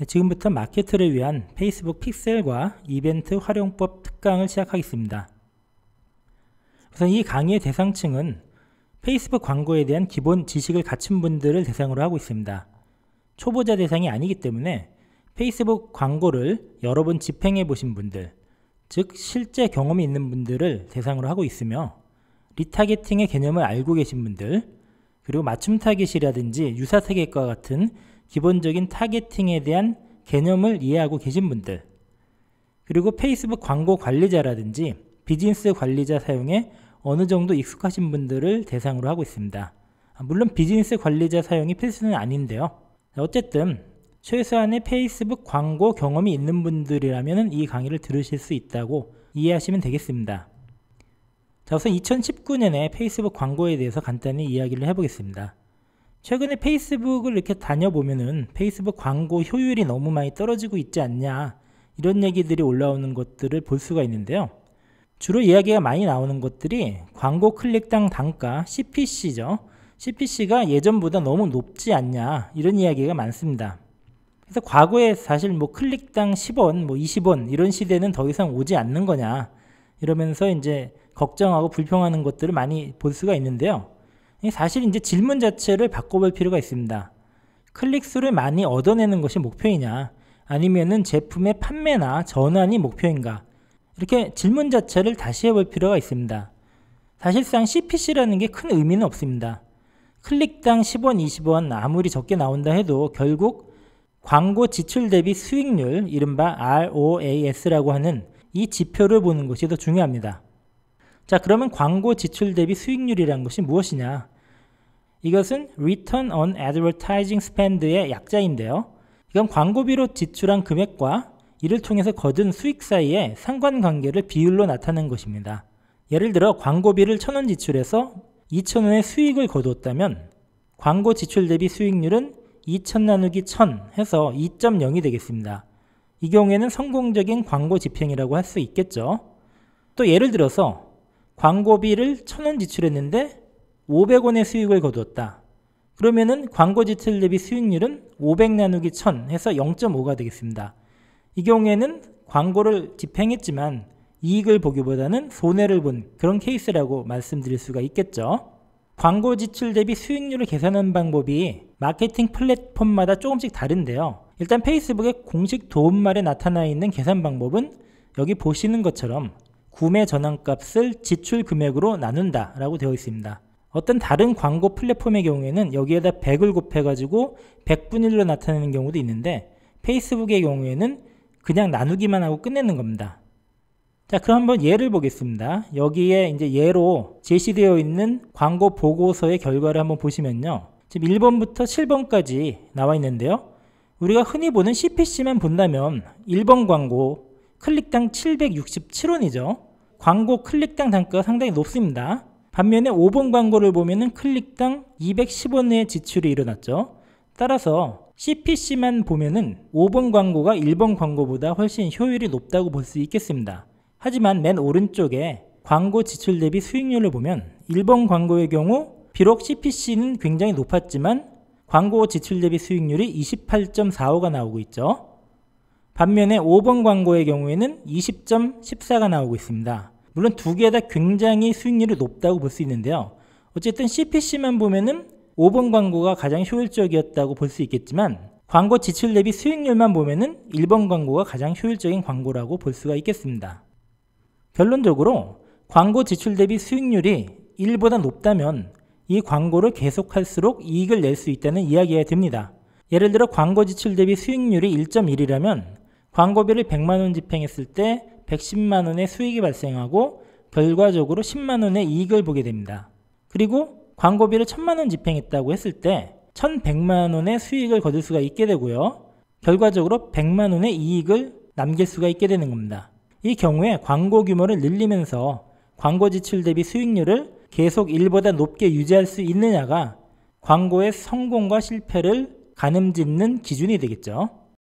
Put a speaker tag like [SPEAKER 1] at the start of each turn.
[SPEAKER 1] 네, 지금부터 마케터를 위한 페이스북 픽셀과 이벤트 활용법 특강을 시작하겠습니다. 우선 이 강의의 대상층은 페이스북 광고에 대한 기본 지식을 갖춘 분들을 대상으로 하고 있습니다. 초보자 대상이 아니기 때문에 페이스북 광고를 여러 번 집행해 보신 분들, 즉 실제 경험이 있는 분들을 대상으로 하고 있으며, 리타겟팅의 개념을 알고 계신 분들, 그리고 맞춤 타겟이라든지 유사 타겟과 같은 기본적인 타겟팅에 대한 개념을 이해하고 계신 분들, 그리고 페이스북 광고 관리자라든지 비즈니스 관리자 사용에 어느 정도 익숙하신 분들을 대상으로 하고 있습니다. 물론 비즈니스 관리자 사용이 필수는 아닌데요. 어쨌든 최소한의 페이스북 광고 경험이 있는 분들이라면 이 강의를 들으실 수 있다고 이해하시면 되겠습니다. 자, 우선 2019년에 페이스북 광고에 대해서 간단히 이야기를 해보겠습니다. 최근에 페이스북을 이렇게 다녀보면은 페이스북 광고 효율이 너무 많이 떨어지고 있지 않냐, 이런 얘기들이 올라오는 것들을 볼 수가 있는데요. 주로 이야기가 많이 나오는 것들이 광고 클릭당 단가 CPC죠. CPC가 예전보다 너무 높지 않냐, 이런 이야기가 많습니다. 그래서 과거에 사실 클릭당 10원, 20원 이런 시대는 더 이상 오지 않는 거냐, 이러면서 이제 걱정하고 불평하는 것들을 많이 볼 수가 있는데요. 사실 이제 질문 자체를 바꿔볼 필요가 있습니다. 클릭수를 많이 얻어내는 것이 목표이냐, 아니면은 제품의 판매나 전환이 목표인가, 이렇게 질문 자체를 다시 해볼 필요가 있습니다. 사실상 CPC라는 게 큰 의미는 없습니다. 클릭당 10원, 20원 아무리 적게 나온다 해도 결국 광고 지출 대비 수익률, 이른바 ROAS라고 하는 이 지표를 보는 것이 더 중요합니다. 자, 그러면 광고 지출 대비 수익률이란 것이 무엇이냐? 이것은 Return on Advertising Spend의 약자인데요. 이건 광고비로 지출한 금액과 이를 통해서 거둔 수익 사이의 상관관계를 비율로 나타낸 것입니다. 예를 들어 광고비를 1,000원 지출해서 2,000원의 수익을 거두었다면 광고 지출 대비 수익률은 2,000 나누기 1,000 해서 2.0이 되겠습니다. 이 경우에는 성공적인 광고 집행이라고 할 수 있겠죠. 또 예를 들어서 광고비를 1,000원 지출했는데 500원의 수익을 거두었다. 그러면은 광고 지출 대비 수익률은 500 나누기 1000 해서 0.5가 되겠습니다. 이 경우에는 광고를 집행했지만 이익을 보기보다는 손해를 본 그런 케이스라고 말씀드릴 수가 있겠죠. 광고 지출 대비 수익률을 계산하는 방법이 마케팅 플랫폼마다 조금씩 다른데요. 일단 페이스북의 공식 도움말에 나타나 있는 계산 방법은 여기 보시는 것처럼 구매 전환값을 지출 금액으로 나눈다 라고 되어 있습니다. 어떤 다른 광고 플랫폼의 경우에는 여기에다 100을 곱해가지고 100분의 1로 나타내는 경우도 있는데, 페이스북의 경우에는 그냥 나누기만 하고 끝내는 겁니다. 자, 그럼 한번 예를 보겠습니다. 여기에 이제 예로 제시되어 있는 광고 보고서의 결과를 한번 보시면요. 지금 1번부터 7번까지 나와 있는데요. 우리가 흔히 보는 CPC만 본다면 1번 광고 클릭당 767원이죠. 광고 클릭당 단가가 상당히 높습니다. 반면에 5번 광고를 보면은 클릭당 210원의 지출이 일어났죠. 따라서 CPC만 보면은 5번 광고가 1번 광고보다 훨씬 효율이 높다고 볼 수 있겠습니다. 하지만 맨 오른쪽에 광고 지출 대비 수익률을 보면 1번 광고의 경우 비록 CPC는 굉장히 높았지만 광고 지출 대비 수익률이 28.45가 나오고 있죠. 반면에 5번 광고의 경우에는 20.14가 나오고 있습니다. 물론 두 개 다 굉장히 수익률이 높다고 볼 수 있는데요. 어쨌든 CPC만 보면은 5번 광고가 가장 효율적이었다고 볼 수 있겠지만, 광고 지출 대비 수익률만 보면은 1번 광고가 가장 효율적인 광고라고 볼 수가 있겠습니다. 결론적으로 광고 지출 대비 수익률이 1보다 높다면 이 광고를 계속할수록 이익을 낼 수 있다는 이야기가 됩니다. 예를 들어 광고 지출 대비 수익률이 1.1이라면 광고비를 100만원 집행했을 때 110만원의 수익이 발생하고 결과적으로 10만원의 이익을 보게 됩니다. 그리고 광고비를 1000만원 집행했다고 했을 때 1100만원의 수익을 거둘 수가 있게 되고요. 결과적으로 100만원의 이익을 남길 수가 있게 되는 겁니다. 이 경우에 광고 규모를 늘리면서 광고 지출 대비 수익률을 계속 1보다 높게 유지할 수 있느냐가 광고의 성공과 실패를 가늠짓는 기준이 되겠죠.